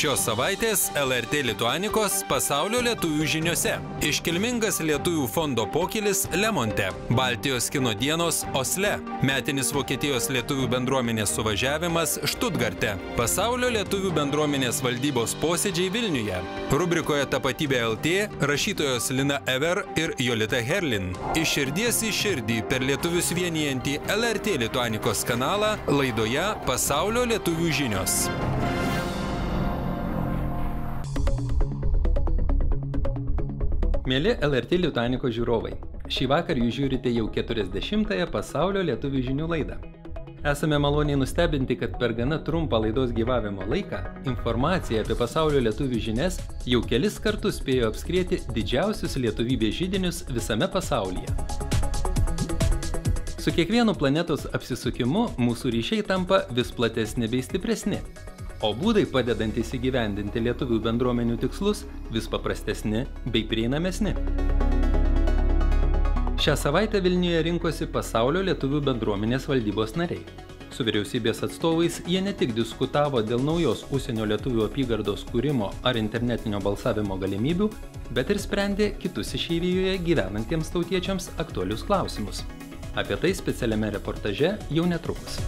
Šios savaitės LRT Lituanikos pasaulio lietuvių žiniose. Iškilmingas lietuvių fondo pokylis Lemonte, Baltijos kino dienos Osle, metinis Vokietijos lietuvių bendruomenės suvažiavimas Štutgarte, pasaulio lietuvių bendruomenės valdybos posėdžiai Vilniuje. Rubrikoje Tapatybė LT rašytojos Lina Ever ir Jolita Herlin. Iš širdies į širdį per lietuvius vienijantį LRT Lituanikos kanalą laidoje Pasaulio lietuvių žinios. Mieli LRT Lituanikos žiūrovai, šį vakar jūs žiūrite jau 40-ąją Pasaulio lietuvių žinių laidą. Esame maloniai nustebinti, kad per gana trumpą laidos gyvavimo laiką informacija apie pasaulio lietuvių žinias jau kelis kartus spėjo apskrieti didžiausius lietuvybės židinius visame pasaulyje. Su kiekvienu planetos apsisukimu mūsų ryšiai tampa vis platesni bei stipresni, o būdai padedantys įgyvendinti lietuvių bendruomenių tikslus vis paprastesni bei prieinamesni. Šią savaitę Vilniuje rinkosi pasaulio lietuvių bendruomenės valdybos nariai. Su vyriausybės atstovais jie ne tik diskutavo dėl naujos užsienio lietuvių apygardos kūrimo ar internetinio balsavimo galimybių, bet ir sprendė kitus išeivijoje gyvenantiems tautiečiams aktualius klausimus. Apie tai specialiame reportaže jau netrukus.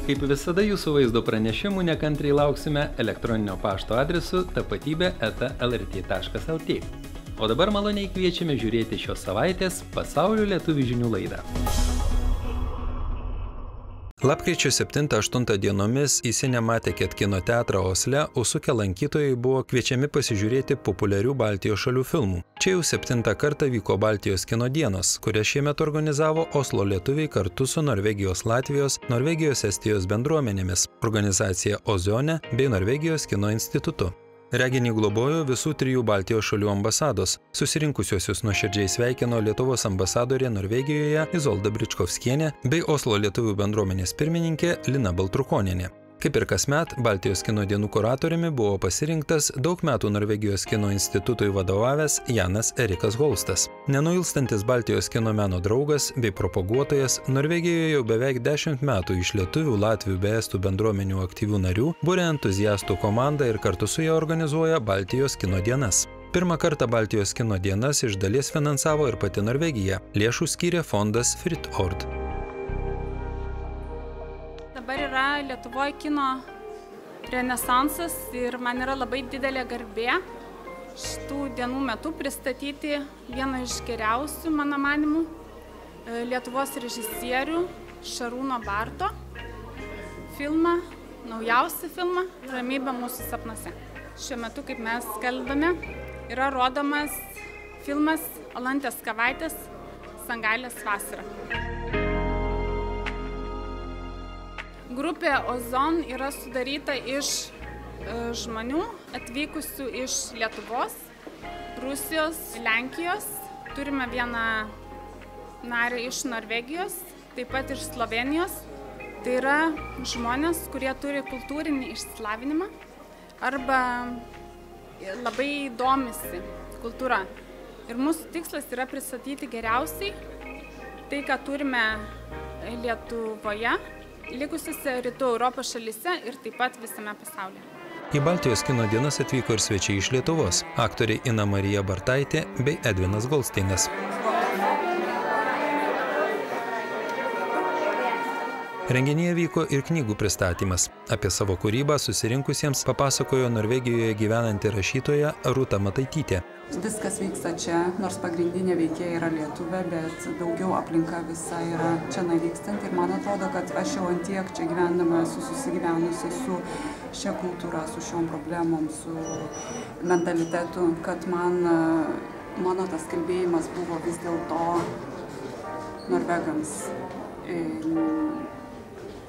Kaip visada jūsų vaizdo pranešimų nekantriai lauksime elektroninio pašto adresu tapatybė@lrt.lt. O dabar maloniai kviečiame žiūrėti šios savaitės Pasaulio lietuvių žinių laidą. Lapkričio 7-8 dienomis į Cinematikėt kino teatrą Osle užsukę lankytojai buvo kviečiami pasižiūrėti populiarių Baltijos šalių filmų. Čia jau 7 kartą vyko Baltijos kino dienos, kurias šiemet organizavo Oslo lietuviai kartu su Norvegijos, Latvijos, Norvegijos, Estijos bendruomenėmis, organizacija Ozone bei Norvegijos kino institutu. Reginį globojo visų 3 Baltijos šalių ambasados. Susirinkusiosius nuoširdžiai sveikino Lietuvos ambasadorė Norvegijoje Izolda Bričkovskienė bei Oslo lietuvių bendruomenės pirmininkė Lina Baltrukonienė. Kaip ir kasmet, Baltijos kino dienų kuratoriumi buvo pasirinktas daug metų Norvegijos kino institutui vadovavęs Janas Erikas Holstas. Nenuilstantis Baltijos kino meno draugas bei propaguotojas, Norvegijoje jau beveik 10 metų iš lietuvių, latvių bei estų bendruomenių aktyvių narių būrė entuziastų komandą ir kartu su ja organizuoja Baltijos kino dienas. Pirmą kartą Baltijos kino dienas iš dalies finansavo ir pati Norvegija. Lėšų skyrė fondas Fritt Ord. Dabar yra Lietuvoje kino renesansas ir man yra labai didelė garbė šitų dienų metu pristatyti vieną iš geriausių, mano manimų, Lietuvos režisierių Šarūno Barto filmą, naujausią filmą Ramybė mūsų sapnuose. Šiuo metu, kaip mes kalbame, yra rodomas filmas Alantės Kavaitės Sangailės vasara. Grupė Ozon yra sudaryta iš žmonių atvykusių iš Lietuvos, Rusijos, Lenkijos. Turime vieną narį iš Norvegijos, taip pat iš Slovenijos. Tai yra žmonės, kurie turi kultūrinį išsilavinimą arba labai domisi kultūra. Ir mūsų tikslas yra pristatyti geriausiai tai, ką turime Lietuvoje, likusiuose rytų Europos šalyse ir taip pat visame pasaulyje. Į Baltijos kino dienas atvyko ir svečiai iš Lietuvos – aktoriai Ina Marija Bartaitė bei Edvinas Goldsteinas. Renginyje vyko ir knygų pristatymas. Apie savo kūrybą susirinkusiems papasakojo Norvegijoje gyvenanti rašytoja Rūta Mataitytė. Viskas vyksta čia, nors pagrindinė veikėja yra lietuvė, bet daugiau aplinka visa yra čia vykstanti. Ir man atrodo, kad aš jau antiek čia gyvendama esu susigyvenusi su šia kultūra, su šiom problemom, su mentalitetu, kad mano tas kalbėjimas buvo vis dėlto norvegams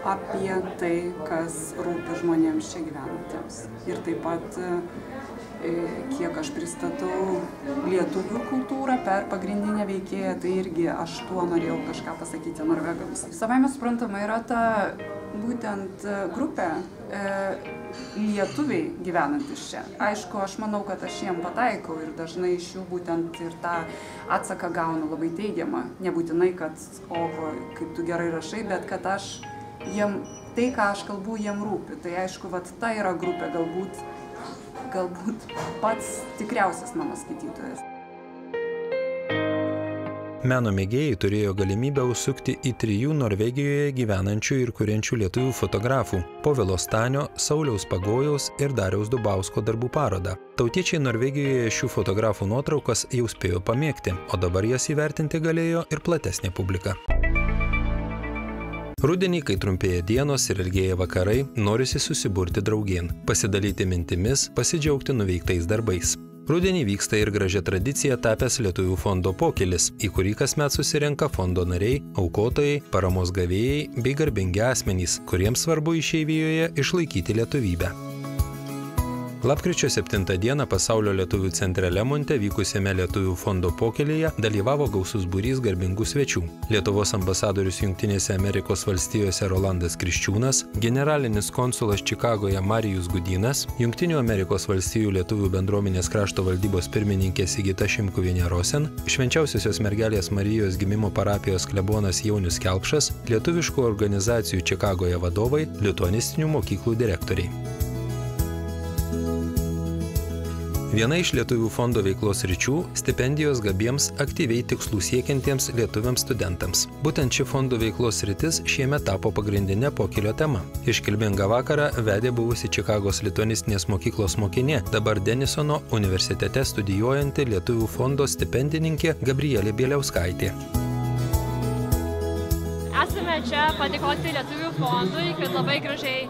apie tai, kas rūpi žmonėms čia gyvenantiems. Ir taip pat kiek aš pristatau lietuvių kultūrą per pagrindinę veikėją, tai irgi aš tuo norėjau kažką pasakyti norvegams. Savaime suprantama, yra ta būtent grupė lietuviai gyvenantis čia. Aišku, aš manau, kad aš jiem pataikau ir dažnai iš jų būtent ir tą atsaką gaunu labai teigiamą. Nebūtinai, kad, o, kaip tu gerai rašai, bet kad aš tai, ką aš kalbu, jiem rūpi. Tai aišku, ta yra grupė, galbūt pats tikriausias mano skaitytojas. Meno mėgėjai turėjo galimybę užsukti į 3 Norvegijoje gyvenančių ir kuriančių lietuvių fotografų – Povilo Stanio, Sauliaus Pagojaus ir Dariaus Dubausko darbų parodą. Tautiečiai Norvegijoje šių fotografų nuotraukas jau spėjo pamėgti, o dabar jas įvertinti galėjo ir platesnė publika. Rudenį, kai trumpėja dienos ir ilgėja vakarai, norisi susiburti draugien, pasidalyti mintimis, pasidžiaugti nuveiktais darbais. Rudenį vyksta ir gražia tradicija tapęs Lietuvių fondo pokylis, į kurį kasmet susirenka fondo nariai, aukotojai, paramos gavėjai bei garbingi asmenys, kuriems svarbu išeivijoje išlaikyti lietuvybę. Lapkričio 7 dieną Pasaulio lietuvių centre Lemonte vykusiame Lietuvių fondo pokylyje dalyvavo gausus būrys garbingų svečių. Lietuvos ambasadorius Jungtinėse Amerikos valstijose Rolandas Kriščiūnas, generalinis konsulas Čikagoje Marijus Gudynas, Jungtinių Amerikos valstijų lietuvių bendruomenės krašto valdybos pirmininkė Sigita Šimkuvienė-Rosen, Švenčiausiosios mergelės Marijos gimimo parapijos klebonas Jaunius Kelpšas, lietuviškų organizacijų Čikagoje vadovai, lituanistinių mokyklų direktoriai. Viena iš Lietuvių fondo veiklos sričių – stipendijos gabiems aktyviai tikslų siekiantiems lietuviams studentams. Būtent ši fondo veiklos sritis šiemet tapo pagrindinė pokylio tema. Iškilmingą vakarą vedė buvusi Čikagos lituanistinės mokyklos mokinė, dabar Denisono universitete studijuojanti Lietuvių fondo stipendininkė Gabrielė Bieliauskaitė. Esame čia padėkoti Lietuvių fondui, kad labai gražiai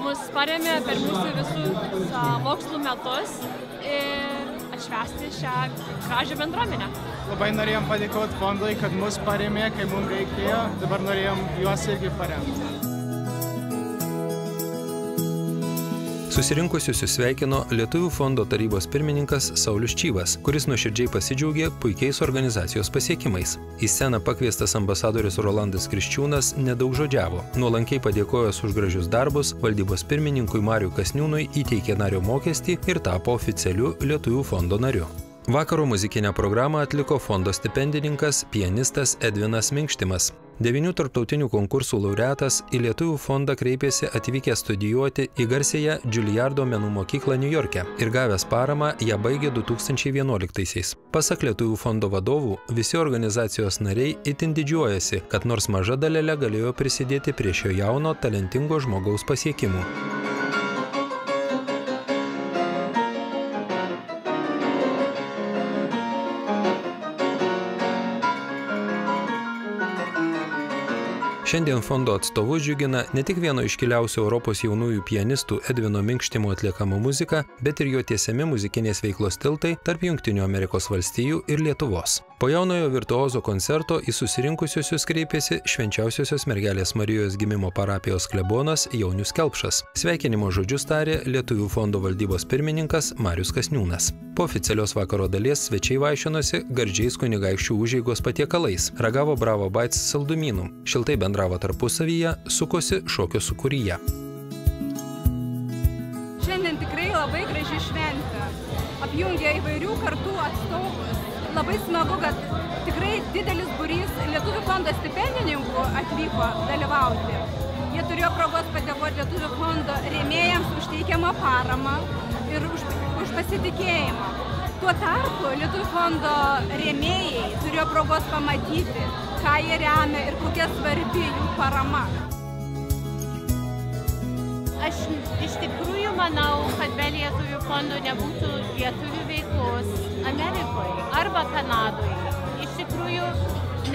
mus parėmė per mūsų visus mokslų metus ir atšvęsti šią gražią bendruomenę. Labai norėjom padėkoti fondui, kad mus parėmė, kai mums reikėjo, dabar norėjom juos irgi paremti. Susirinkusius sveikino Lietuvių fondo tarybos pirmininkas Saulius Čyvas, kuris nuoširdžiai pasidžiaugė puikiais organizacijos pasiekimais. Į sceną pakviestas ambasadorius Rolandas Kriščiūnas nedaugžodžiavo. Nuolankiai padėkojęs už gražius darbus, valdybos pirmininkui Mariui Kasniūnui įteikė nario mokestį ir tapo oficialiu Lietuvių fondo nariu. Vakaro muzikinę programą atliko fondo stipendininkas, pianistas Edvinas Minkštimas. 9 tarptautinių konkursų laureatas į Lietuvių fondą kreipėsi atvykę studijuoti į garsiąją Juilliardo menų mokyklą Niujorke ir gavęs paramą ją baigė 2011-aisiais. Pasak Lietuvių fondo vadovų, visi organizacijos nariai itin didžiuojasi, kad nors maža dalelė galėjo prisidėti prie šio jauno, talentingo žmogaus pasiekimų. Šiandien fondo atstovus džiugina ne tik vieno iškiliausių Europos jaunųjų pianistų Edvino Minkštimo atliekama muzika, bet ir jo tiesiami muzikinės veiklos tiltai tarp Jungtinių Amerikos valstijų ir Lietuvos. Po jaunojo virtuozo koncerto į susirinkusiusius kreipėsi Švenčiausiosios mergelės Marijos gimimo parapijos klebonas Jaunius Kelpšas. Sveikinimo žodžius tarė Lietuvių fondo valdybos pirmininkas Marius Kasniūnas. Po oficialios vakaro dalies svečiai vaišinosi gardžiais kunigaikščių užeigos patiekalais, ragavo Bravo Bites saldumynų, šiltai bendravo tarpusavyje, sukosi šokio sūkuryje. Šiandien tikrai labai graži šventė, apjungia įvairių kartų atstovus. Labai smagu, kad tikrai didelis būrys Lietuvių fondo stipendininkų atvyko dalyvauti. Jie turėjo progos padėkoti Lietuvių fondo rėmėjams už teikiamą paramą ir už pasitikėjimą. Tuo tarpu Lietuvių fondo rėmėjai turėjo progos pamatyti, ką jie remia ir kokia svarbi jų parama. Aš iš tikrųjų manau, kad be Lietuvių fondo nebūtų lietuvių veiklos Amerikoje arba Kanadoje. Iš tikrųjų,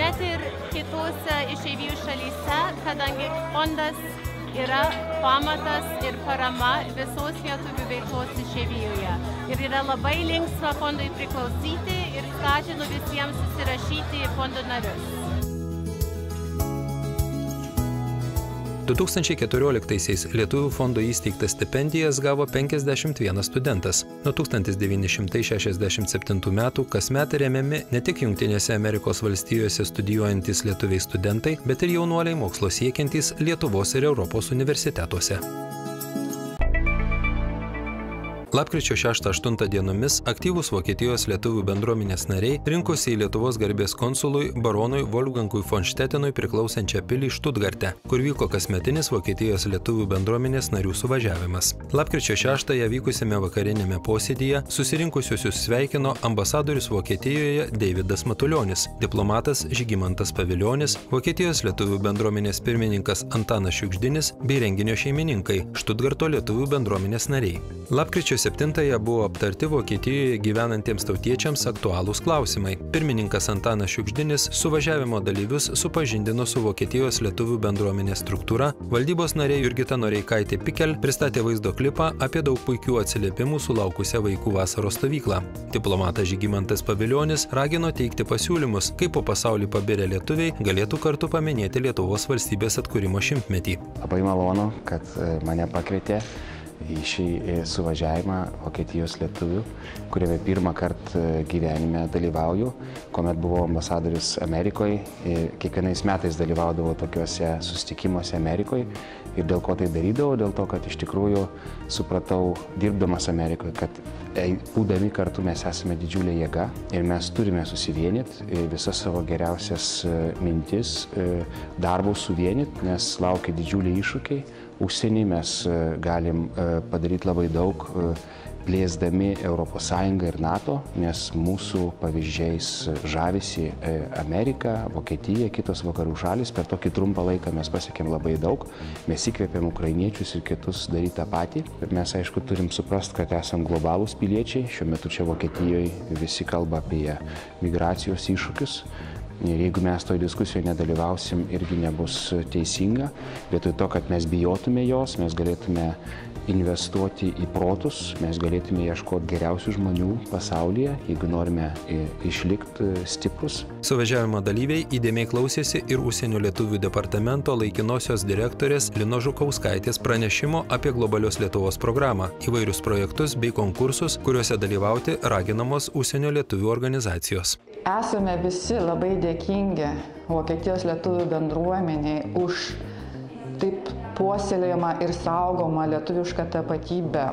net ir kitose išeivijų šalyse, kadangi fondas yra pamatas ir parama visos lietuvių veiklos išeivijoje. Ir yra labai linksma fondui priklausyti ir skatinu visiems susirašyti į fondo narius. 2014-aisiais Lietuvių fondo įsteigtas stipendijas gavo 51 studentas. Nuo 1967 metų kasmet remiami ne tik Jungtinėse Amerikos valstijose studijuojantys lietuviai studentai, bet ir jaunuoliai mokslo siekiantys Lietuvos ir Europos universitetuose. Lapkričio 6-8 dienomis aktyvūs Vokietijos lietuvių bendruomenės nariai rinkosi į Lietuvos garbės konsului baronui Wolfgangui von Stettenui priklausančią pilį Štutgarte, kur vyko kasmetinis Vokietijos lietuvių bendruomenės narių suvažiavimas. Lapkričio 6-ąją vykusiame vakarinėme posėdyje susirinkusiusius sveikino ambasadorius Vokietijoje Deividas Matulionis, diplomatas Žygimantas Pavilionis, Vokietijos lietuvių bendruomenės pirmininkas Antanas Šiugždinis bei renginio šeimininkai Štutgarto lietuvių bendruomenės nariai. Lapkričio 7-ąją buvo aptarti Vokietijoje gyvenantiems tautiečiams aktualūs klausimai. Pirmininkas Antanas Šiugždinis suvažiavimo dalyvius supažindino su Vokietijos lietuvių bendruomenės struktūra, valdybos narė Jurgita Noreikaitė Pikel pristatė vaizdo klipą apie daug puikių atsiliepimų sulaukusią vaikų vasaros stovyklą. Diplomatas Žygimantas Pavilionis ragino teikti pasiūlymus, kaip po pasaulį pabirę lietuviai galėtų kartu paminėti Lietuvos valstybės atkūrimo 100-metį. Labai malonu, kad mane pakvietė į šį suvažiavimą Vokietijos lietuvių, kuriame pirmą kartą gyvenime dalyvauju, kuomet buvau ambasadorius Amerikoje. Kiekvienais metais dalyvaudavau tokiuose susitikimuose Amerikoje. Ir dėl ko tai darydavau? Dėl to, kad iš tikrųjų supratau, dirbdamas Amerikoje, kad būdami kartu mes esame didžiulė jėga ir mes turime susivienyti, visas savo geriausias mintis, darbus suvienyti, nes laukia didžiuliai iššūkiai. Užsienį mes galim padaryti labai daug, plėsdami ES ir NATO, nes mūsų pavyzdžiais žavisi Amerika, Vokietija, kitos vakarų šalis. Per tokį trumpą laiką mes pasiekėm labai daug. Mes įkvėpėm ukrainiečius ir kitus daryti tą patį. Ir mes, aišku, turim suprasti, kad esam globalūs piliečiai. Šiuo metu čia Vokietijoje visi kalba apie migracijos iššūkius. Ir jeigu mes toj diskusijoje nedalyvausim, irgi nebus teisinga. Vietoj to, kad mes bijotume jos, mes galėtume investuoti į protus, mes galėtume ieškoti geriausių žmonių pasaulyje, jeigu norime išlikti stiprus. Suvažiavimo dalyviai įdėmiai klausėsi ir Užsienio lietuvių departamento laikinosios direktorės Linos Žukauskaitės pranešimo apie globalios Lietuvos programą, įvairius projektus bei konkursus, kuriuose dalyvauti raginamos Užsienio lietuvių organizacijos. Esame visi labai dėkingi Vokietijos lietuvių bendruomeniai už taip puoselėjimą ir saugomą lietuvišką tapatybę,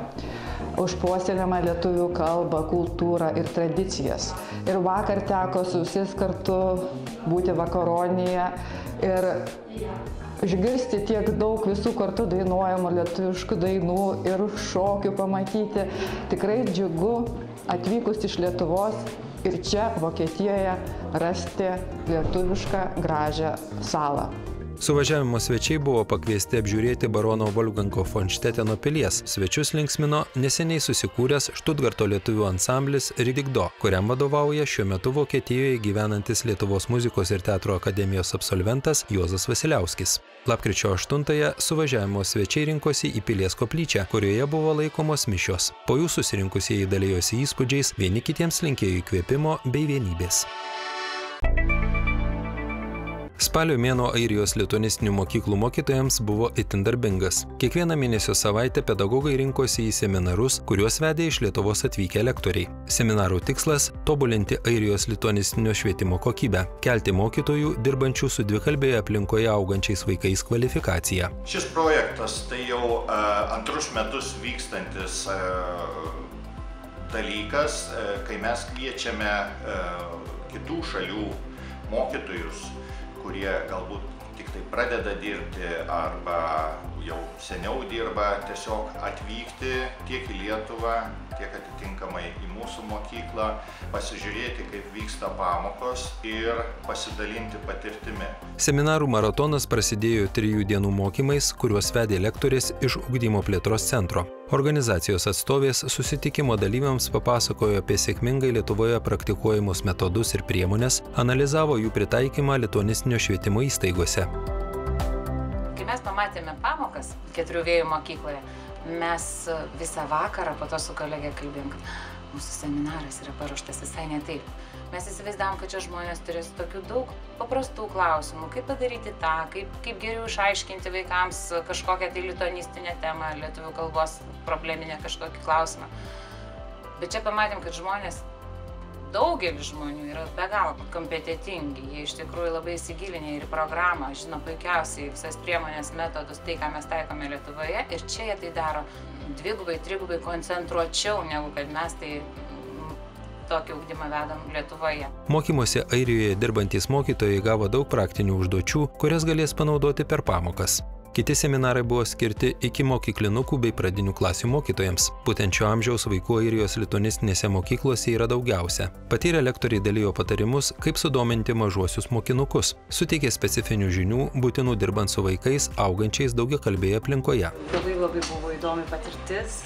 už puoselėjimą lietuvių kalbą, kultūrą ir tradicijas. Ir vakar teko su visais kartu būti vakaronėje ir išgirsti tiek daug visų kartu dainuojamų lietuviškų dainų ir šokių pamatyti. Tikrai džiugu atvykus iš Lietuvos ir čia Vokietijoje rasti lietuvišką gražią salą. Suvažiavimo svečiai buvo pakviesti apžiūrėti barono Wolfgango von Stetteno pilies. Svečius linksmino neseniai susikūręs Štutgarto lietuvių ansamblis Ridigdo, kuriam vadovauja šiuo metu Vokietijoje gyvenantis Lietuvos muzikos ir teatro akademijos absolventas Juozas Vasiliauskis. Lapkričio 8-ąją suvažiavimo svečiai rinkosi į pilies koplyčią, kurioje buvo laikomos mišios. Po jų susirinkusieji dalijosi įspūdžiais, vieni kitiems linkėjo įkvėpimo bei vienybės. Spalio mėnuo Airijos lituanistinių mokyklų mokytojams buvo itin darbingas. Kiekvieną mėnesio savaitę pedagogai rinkosi į seminarus, kuriuos vedė iš Lietuvos atvykę lektoriai. Seminarų tikslas – tobulinti Airijos lituanistinio švietimo kokybę, kelti mokytojų, dirbančių su dvikalbėje aplinkoje augančiais vaikais kvalifikaciją. Šis projektas tai jau antrus metus vykstantis dalykas, kai mes kviečiame kitų šalių mokytojus, kurie galbūt tik tai pradeda dirbti arba jau seniau dirba, tiesiog atvykti tiek į Lietuvą, tiek atitinkamai į mūsų mokyklą, pasižiūrėti, kaip vyksta pamokos ir pasidalinti patirtimi. Seminarų maratonas prasidėjo 3 dienų mokymais, kuriuos vedė lektorės iš Ugdymo plėtros centro. Organizacijos atstovės susitikimo dalyviams papasakojo apie sėkmingai Lietuvoje praktikuojamus metodus ir priemonės, analizavo jų pritaikymą lituanistinio švietimo įstaigose. Kai mes pamatėme pamokas 4 vėjų mokykloje, mes visą vakarą po to su kolegė kalbėjom, kad mūsų seminaras yra paruoštas visai ne taip. Mes įsivaizdavom, kad čia žmonės turės tokių daug paprastų klausimų, kaip padaryti tą, kaip geriau išaiškinti vaikams kažkokią tai lituanistinę temą, lietuvių kalbos probleminę kažkokį klausimą. Bet čia pamatėm, kad žmonės daugelis žmonių yra be galo kompetentingi, jie iš tikrųjų labai įsigilinę ir į programą, žino puikiausiai visas priemonės, metodus, tai, ką mes taikome Lietuvoje, ir čia jie tai daro dvigubai, trigubai koncentruočiau, negu kad mes tai tokį ugdymą vedam Lietuvoje. Mokymuose Airijoje dirbantys mokytojai gavo daug praktinių užduočių, kurias galės panaudoti per pamokas. Kiti seminarai buvo skirti iki mokyklinukų bei pradinių klasių mokytojams. Būtent šio amžiaus vaikų Airijos lituanistinėse mokyklose yra daugiausia. Patyrę lektoriai dalijo patarimus, kaip sudominti mažuosius mokinukus. Suteikė specifinių žinių, būtinų dirbant su vaikais, augančiais daugiakalbėje aplinkoje. Labai buvo įdomi patirtis.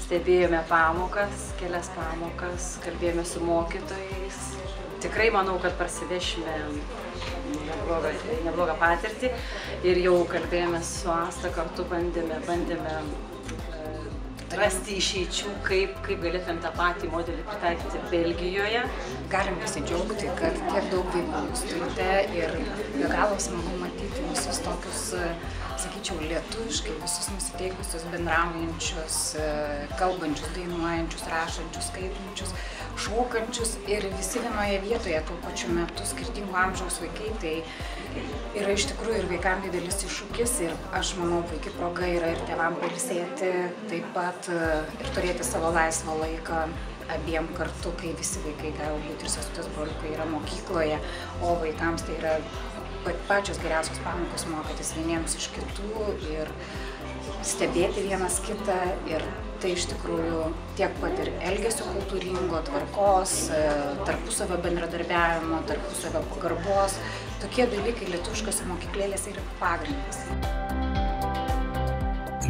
Stebėjome pamokas, kelias pamokas, kalbėjome su mokytojais. Tikrai manau, kad parsivešime neblogą patirtį ir jau kalbėjome su Asta kartu, bandėme rasti išeičių, kaip galėtum tą patį modelį pritaikyti Belgijoje. Galim pasidžiaugti, kad tiek daug vaikų jūs turite ir be galo smagu matyti visus tokius, sakyčiau, lietuviškai, visus nusiteikusius, bendraujančius, kalbančius, dainuojančius, rašančius, skaitančius, šokančius ir visi vienoje vietoje tuo pačiu metu skirtingų amžiaus vaikai. Tai yra iš tikrųjų ir vaikams didelis iššūkis ir aš manau, puikia proga yra ir tėvam pailsėti, taip pat ir turėti savo laisvą laiką abiem kartu, kai visi vaikai galbūt ir sesutės broliukai yra mokykloje, o vaikams tai yra pačios geriausios pamokos mokytis vieniems iš kitų ir stebėti vienas kitą ir tai iš tikrųjų tiek pat ir elgesio kultūringo, tvarkos, tarpusavio bendradarbiavimo, tarpusavio pagarbos. Tokie dalykai lietuviškose mokyklėlėse yra pagrindas.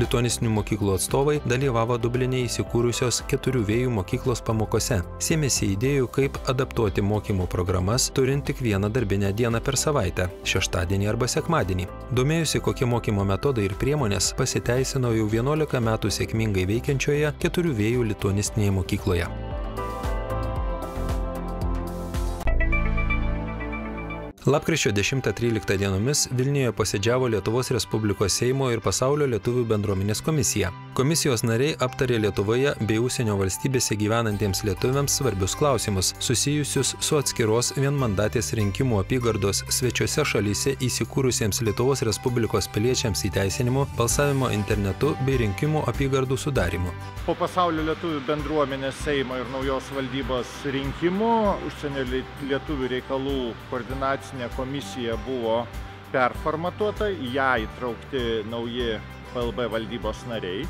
Lituanistinių mokyklų atstovai dalyvavo Dubline įsikūrusios 4 vėjų mokyklos pamokose. Sėmėsi idėjų, kaip adaptuoti mokymo programas, turint tik vieną darbinę dieną per savaitę – šeštadienį arba sekmadienį. Domėjusi, kokie mokymo metodai ir priemonės pasiteisino jau 11 metų sėkmingai veikiančioje 4 vėjų lituanistinėje mokykloje. Lapkričio 10-13 dienomis Vilniuje posėdžiavo Lietuvos Respublikos Seimo ir Pasaulio lietuvių bendruomenės komisija. Komisijos nariai aptarė Lietuvoje bei užsienio valstybėse gyvenantiems lietuviams svarbius klausimus, susijusius su atskiros vienmandatės rinkimų apygardos svečiose šalyse įsikūrusiems Lietuvos Respublikos piliečiams įteisinimu, balsavimo internetu bei rinkimų apygardų sudarimu. Po Pasaulio lietuvių bendruomenės Seimo ir naujos valdybos rinkimų užsienio lietuvių reikalų koordinacinė komisija buvo performatuota, į ją įtraukti nauji PLB valdybos nariai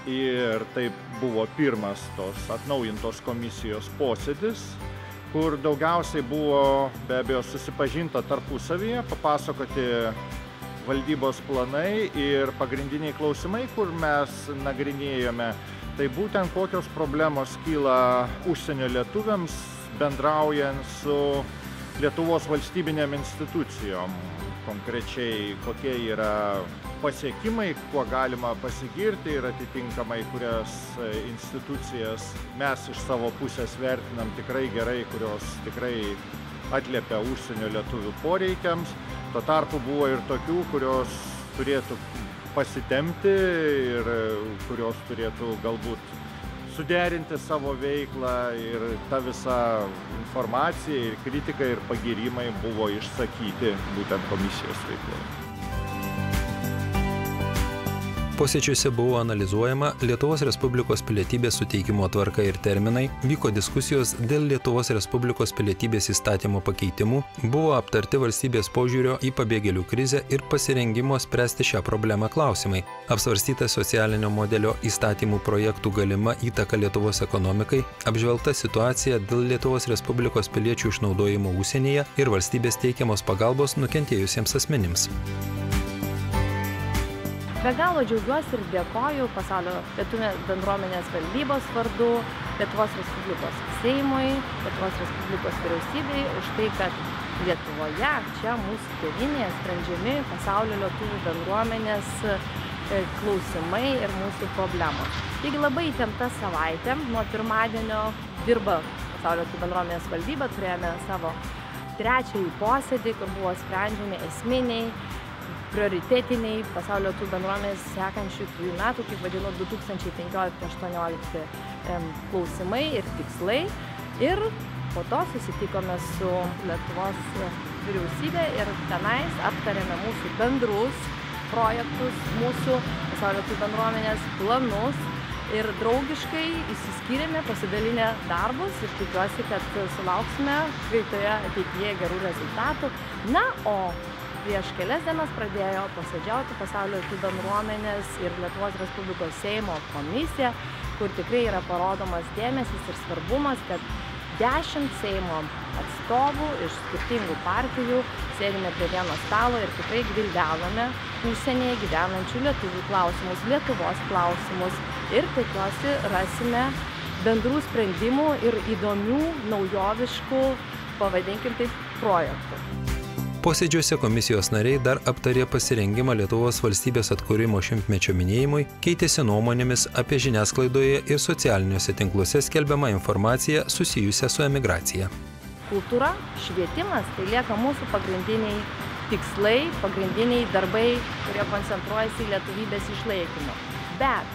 ir tai buvo pirmas tos atnaujintos komisijos posėdis, kur daugiausiai buvo be abejo susipažinta tarpusavyje, papasakoti valdybos planai ir pagrindiniai klausimai, kur mes nagrinėjome, tai būtent kokios problemos kyla užsienio lietuviams bendraujant su Lietuvos valstybinėm institucijom, konkrečiai kokie yra pasiekimai, kuo galima pasigirti ir atitinkamai, kurias institucijas mes iš savo pusės vertinam tikrai gerai, kurios tikrai atliepia užsienio lietuvių poreikiams. Tuo tarpu buvo ir tokių, kurios turėtų pasitempti ir kurios turėtų galbūt suderinti savo veiklą ir ta visa informacija ir kritika ir pagyrimai buvo išsakyti būtent komisijos veikloje. Posėdžiuose buvo analizuojama Lietuvos Respublikos pilietybės suteikimo tvarka ir terminai, vyko diskusijos dėl Lietuvos Respublikos pilietybės įstatymo pakeitimų, buvo aptarti valstybės požiūrio į pabėgėlių krizę ir pasirengimo spręsti šią problemą klausimai, apsvarstyta socialinio modelio įstatymų projektų galima įtaka Lietuvos ekonomikai, apžvelgta situacija dėl Lietuvos Respublikos piliečių išnaudojimo užsienyje ir valstybės teikiamos pagalbos nukentėjusiems asmenims. Be galo džiaugiuosi ir dėkoju Pasaulio lietuvių bendruomenės valdybos vardu, Lietuvos Respublikos Seimui, Lietuvos Respublikos vyriausybei už tai, kad Lietuvoje, čia mūsų tėvynėje sprendžiami Pasaulio lietuvių bendruomenės klausimai ir mūsų problemos. Taigi labai įtempta savaitė, nuo pirmadienio dirba Pasaulio lietuvių bendruomenės valdyba, turėjome savo 3. posėdį, kur buvo sprendžiami esminiai, prioritetiniai Pasaulio lietuvių bendruomenės sekančių 3 metų, kaip vadinu, 2015-2018 klausimai ir tikslai. Ir po to susitikome su Lietuvos vyriausybė ir tenais aptarėme mūsų bendrus projektus, mūsų pasaulio lietuvių bendruomenės planus ir draugiškai išsiskyrėme, pasidalinę darbus ir tikiuosi, kad sulauksime greitoje ateityje gerų rezultatų. Na, o prieš kelias dienas pradėjo posėdžiauti pasaulio lietuvių bendruomenės ir Lietuvos Respublikos Seimo komisija, kur tikrai yra parodomas dėmesys ir svarbumas, kad 10 Seimo atstovų iš skirtingų partijų sėdime prie vieno stalo ir tikrai gvildenome užsienyje gyvenančių lietuvių klausimus, Lietuvos klausimus ir tikiuosi rasime bendrų sprendimų ir įdomių, naujoviškų, pavadinkim taip, projektų. Posėdžiuose komisijos nariai dar aptarė pasirengimą Lietuvos valstybės atkūrimo 100-mečio minėjimui, keitėsi nuomonėmis apie žiniasklaidoje ir socialiniuose tinkluose skelbiamą informaciją susijusią su emigracija. Kultūra, švietimas tai lieka mūsų pagrindiniai tikslai, pagrindiniai darbai, kurie koncentruojasi į lietuvybės išlaikymu. Bet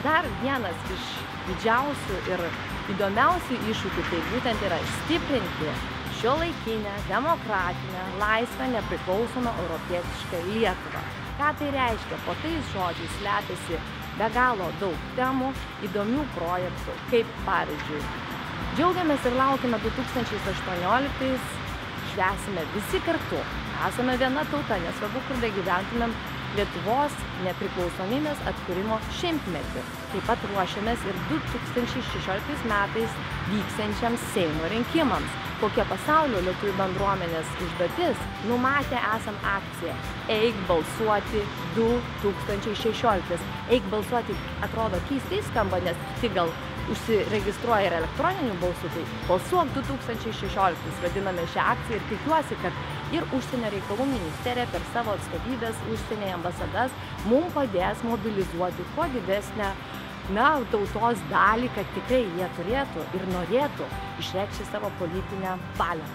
dar vienas iš didžiausių ir įdomiausių iššūkių tai būtent yra stiprinti šiuolaikinę, demokratinę, laisvą, nepriklausomą europietišką Lietuvą. Ką tai reiškia? Po tais žodžiais slepiasi be galo daug temų, įdomių projektų, kaip pavyzdžiui. Džiaugiamės ir laukime 2018, švęsime visi kartu. Esame viena tauta, nesvarbu, kur begyventumėm, Lietuvos nepriklausomybės atkūrimo 100-metį. Taip pat ruošiamės ir 2016 metais vyksiančiams Seimo rinkimams. Kokia pasaulio lietuvių bendruomenės užduotis, numatę esam akciją Eik balsuoti 2016. Eik balsuoti atrodo keistai skamba, nes tik gal užsiregistruoja ir elektroninių balsų, tai balsuok 2016, vadiname šią akciją ir tikiuosi, kad ir Užsienio reikalų ministerija per savo atstovybės užsienio ambasadas mums padės mobilizuoti kuo didesnę tautos dalį, kad tikrai jie turėtų ir norėtų išreikšti savo politinę valią.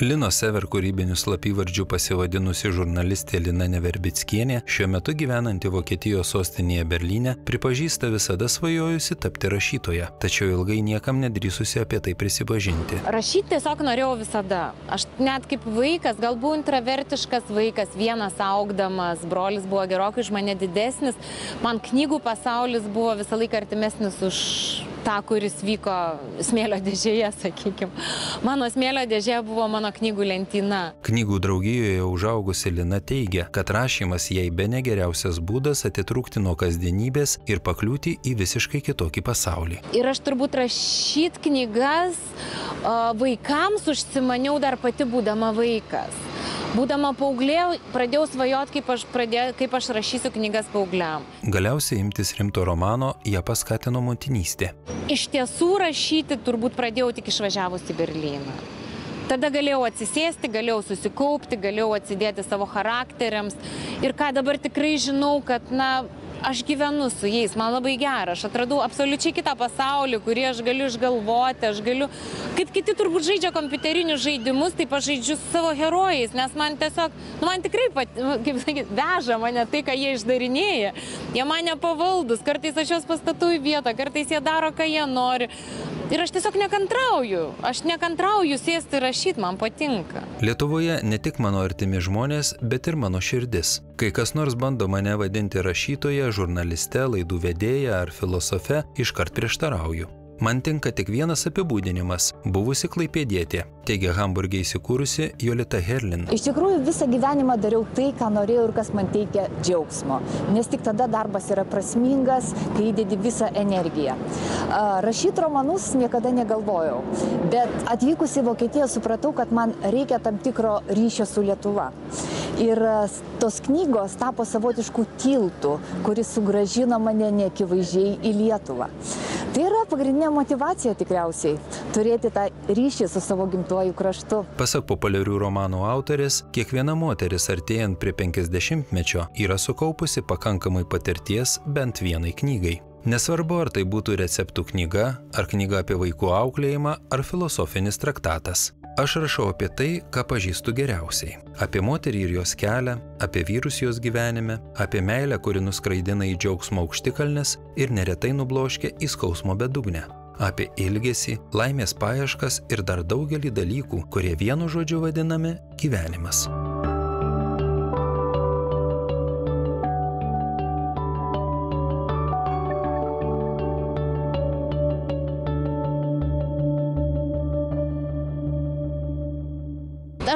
Linos Sever kūrybiniu slapyvardžiu pasivadinusi žurnalistė Lina Neverbickienė, šiuo metu gyvenanti Vokietijos sostinėje Berlyne, pripažįsta visada svajojusi tapti rašytoja, tačiau ilgai niekam nedrįsusi apie tai prisipažinti. Rašyti tiesiog norėjau visada. Aš net kaip vaikas, galbūt intravertiškas vaikas, vienas augdamas, brolis buvo gerokai už mane didesnis, man knygų pasaulis buvo visą laiką artimesnis už tą, kuris vyko smėlio dėžėje, sakykim. Mano smėlio dėžė buvo mano knygų lentyna. Knygų draugijoje užaugusi Lina teigia, kad rašymas jai bene geriausias būdas atitrūkti nuo kasdienybės ir pakliūti į visiškai kitokį pasaulį. Ir aš turbūt rašyt knygas vaikams užsimaniau dar pati būdama vaikas. Būdama paauglė, pradėjau svajot, kaip aš rašysiu knygas paaugliam. Galiausiai imtis rimto romano ją paskatino motinystė. Iš tiesų rašyti turbūt pradėjau tik išvažiavus į Berlyną. Tada galėjau atsisėsti, galėjau susikaupti, galėjau atsidėti savo charakteriams. Ir ką dabar tikrai žinau, kad, aš gyvenu su jais, man labai gera. Aš atradau absoliučiai kitą pasaulį, kurį aš galiu išgalvoti, aš galiu... Kaip kiti turbūt žaidžia kompiuterinius žaidimus, taip aš žaidžiu su savo herojais, nes man tiesiog, man tikrai, kaip sakyti, veža mane tai, ką jie išdarinėja. Jie mane pavaldus, kartais aš juos pastatau į vietą, kartais jie daro, ką jie nori. Ir aš tiesiog nekantrauju sėsti ir rašyti, man patinka. Lietuvoje ne tik mano artimi žmonės, bet ir mano širdis. Kai kas nors bando mane vadinti rašytoja, žurnaliste, laidų vedėja ar filosofe, iškart prieštarauju. Man tinka tik vienas apibūdinimas – buvusi klaipėdietė, teigia Hamburge įsikūrusi Jolita Herlin. Iš tikrųjų, visą gyvenimą dariau tai, ką norėjau ir kas man teikia džiaugsmo. Nes tik tada darbas yra prasmingas, kai įdedi visą energiją. Rašyti romanus niekada negalvojau, bet atvykus į Vokietiją supratau, kad man reikia tam tikro ryšio su Lietuva. Ir tos knygos tapo savotiškų tiltų, kuris sugrąžino mane neakivaizdžiai į Lietuvą. Tai yra pagrindinė motyvacija tikriausiai – turėti tą ryšį su savo gimtuoju kraštu. Pasak populiarių romanų autorės, kiekviena moteris artėjant prie 50-mečio yra sukaupusi pakankamai patirties bent vienai knygai. Nesvarbu, ar tai būtų receptų knyga, ar knyga apie vaikų auklėjimą, ar filosofinis traktatas. Aš rašau apie tai, ką pažįstu geriausiai. Apie moterį ir jos kelią, apie vyrus jos gyvenime, apie meilę, kuri nuskraidina į džiaugsmo aukštikalnes ir neretai nubloškia į skausmo bedugnę. Apie ilgesį, laimės paieškas ir dar daugelį dalykų, kurie vienu žodžiu vadinami gyvenimas.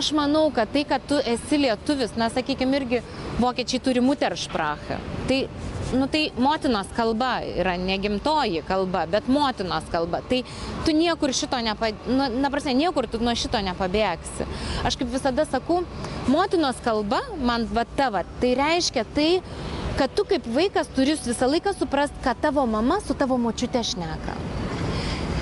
Aš manau, kad tai, kad tu esi lietuvis, na, sakykime, irgi vokiečiai turi Muttersprache. Tai motinos kalba yra ne gimtoji kalba, bet motinos kalba. Tai tu niekur šito niekur tu nuo šito nepabėgsi. Aš kaip visada sakau, motinos kalba, man tai reiškia tai, kad tu kaip vaikas turi visą laiką suprast, kad tavo mama su tavo močiute šneka.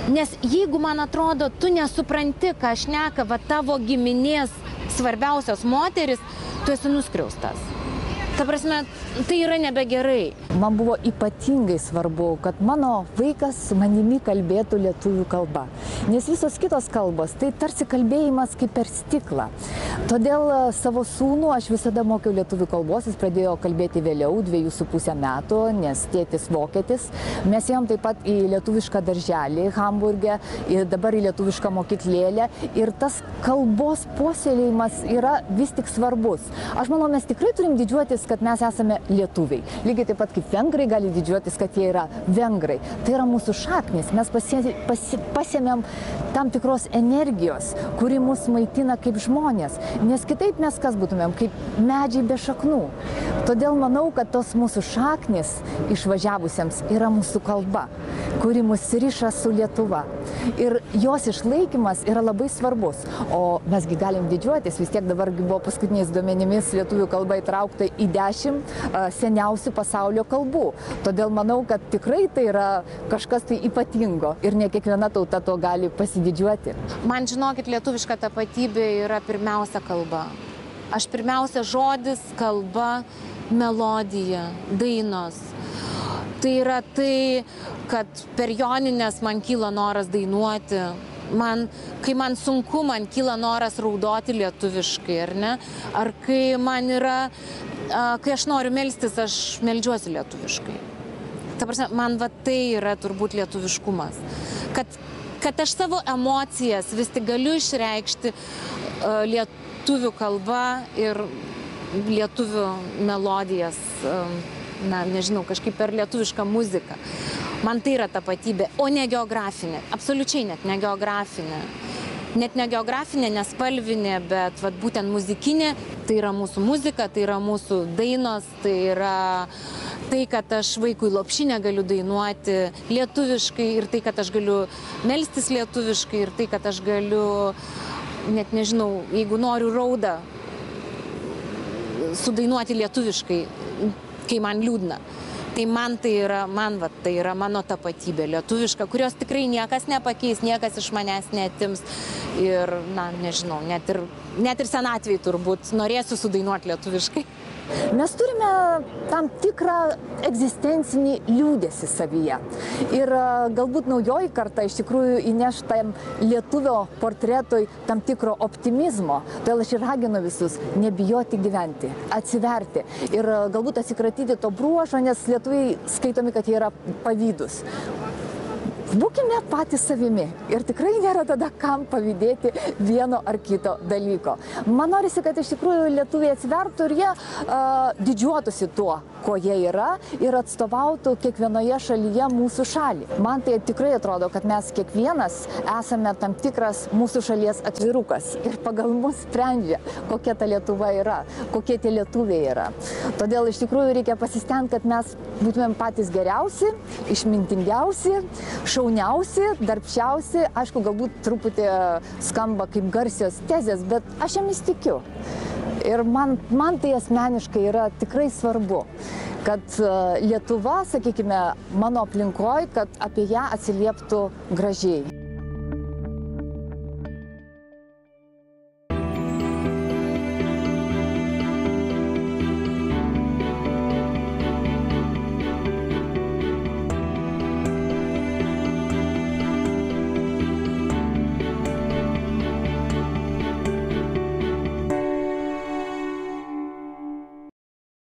Nes jeigu, man atrodo, tu nesupranti, ką šneka tavo giminės svarbiausios moteris, tu esi nuskriaustas. Ta prasme, tai yra nebegerai. Man buvo ypatingai svarbu, kad mano vaikas su manimi kalbėtų lietuvių kalba. Nes visos kitos kalbos, tai tarsi kalbėjimas kaip per stiklą. Todėl savo sūnų aš visada mokiau lietuvių kalbos, jis pradėjo kalbėti vėliau, 2,5 metų, nes tėtis vokietis. Mes ėjom taip pat į lietuvišką darželį Hamburge, ir dabar į lietuvišką mokyklėlę. Ir tas kalbos puoselėjimas yra vis tik svarbus. Aš manau, mes tikrai turim didžiuotis, kad mes esame lietuviai. Lygiai taip pat kaip vengrai gali didžiuotis, kad jie yra vengrai. Tai yra mūsų šaknis. Mes pasiėmėm tam tikros energijos, kuri mus maitina kaip žmonės. Nes kitaip mes kas būtumėm, kaip medžiai be šaknų. Todėl manau, kad tos mūsų šaknis išvažiavusiems yra mūsų kalba, kuri mus riša su Lietuva. Ir jos išlaikymas yra labai svarbus. O mesgi galim didžiuotis, vis tiek dabar buvo paskutiniais duomenimis lietuvių kalba įtraukta į 10 seniausių pasaulio kalbų. Todėl manau, kad tikrai tai yra kažkas tai ypatingo ir ne kiekviena tauta to gali pasididžiuoti. Man, žinokit, lietuviška tapatybė yra pirmiausia kalba. Aš pirmiausia žodis, kalba, melodija, dainos. Tai yra tai, kad per joninės man kyla noras dainuoti. Kai man sunku, man kyla noras raudoti lietuviškai, ar ne? Ar kai man yra, kai aš noriu melstis, aš meldžiuosi lietuviškai. Ta prasme, man tai yra turbūt lietuviškumas. Kad aš savo emocijas vis tik galiu išreikšti lietuvių kalba ir lietuvių melodijas, nežinau, kažkaip per lietuvišką muziką. Man tai yra tapatybė, o ne geografinė. Absoliučiai net ne geografinė. Net ne geografinė, nespalvinė, bet būtent muzikinė. Tai yra mūsų muzika, tai yra mūsų dainos, tai yra tai, kad aš vaikui lopšinę galiu dainuoti lietuviškai ir tai, kad aš galiu melstis lietuviškai ir tai, kad aš galiu, net nežinau, jeigu noriu raudą, sudainuoti lietuviškai, kai man liūdna. Tai tai yra mano tapatybė lietuviška, kurios tikrai niekas nepakeis, niekas iš manęs neatims. Ir, nežinau, net ir senatvėj turbūt norėsiu sudainuoti lietuviškai. Mes turime tam tikrą egzistencinį liūdesį savyje. Ir galbūt naujoji karta iš tikrųjų įneš tam lietuvio portretui tam tikro optimizmo. Todėl aš ir raginu visus nebijoti gyventi, atsiverti ir galbūt atsikratyti to bruožo, nes lietuviai skaitomi, kad jie yra pavydūs. Būkime patys savimi ir tikrai nėra tada kam pavydėti vieno ar kito dalyko. Man norisi, kad iš tikrųjų lietuviai atsivertų ir jie didžiuotųsi tuo, ko jie yra ir atstovautų kiekvienoje šalyje mūsų šalį. Man tai tikrai atrodo, kad mes kiekvienas esame tam tikras mūsų šalies atvirukas ir pagal mus sprendžia, kokia ta Lietuva yra, kokie tie lietuviai yra. Todėl iš tikrųjų reikia pasistengti, kad mes būtumėm patys geriausi, išmintingiausi, šauniausi, darbščiausi. Aišku, galbūt truputį skamba kaip garsios tezės, bet aš jomis tikiu. Ir man tai asmeniškai yra tikrai svarbu, kad Lietuva, sakykime, mano aplinkoj, kad apie ją atsilieptų gražiai.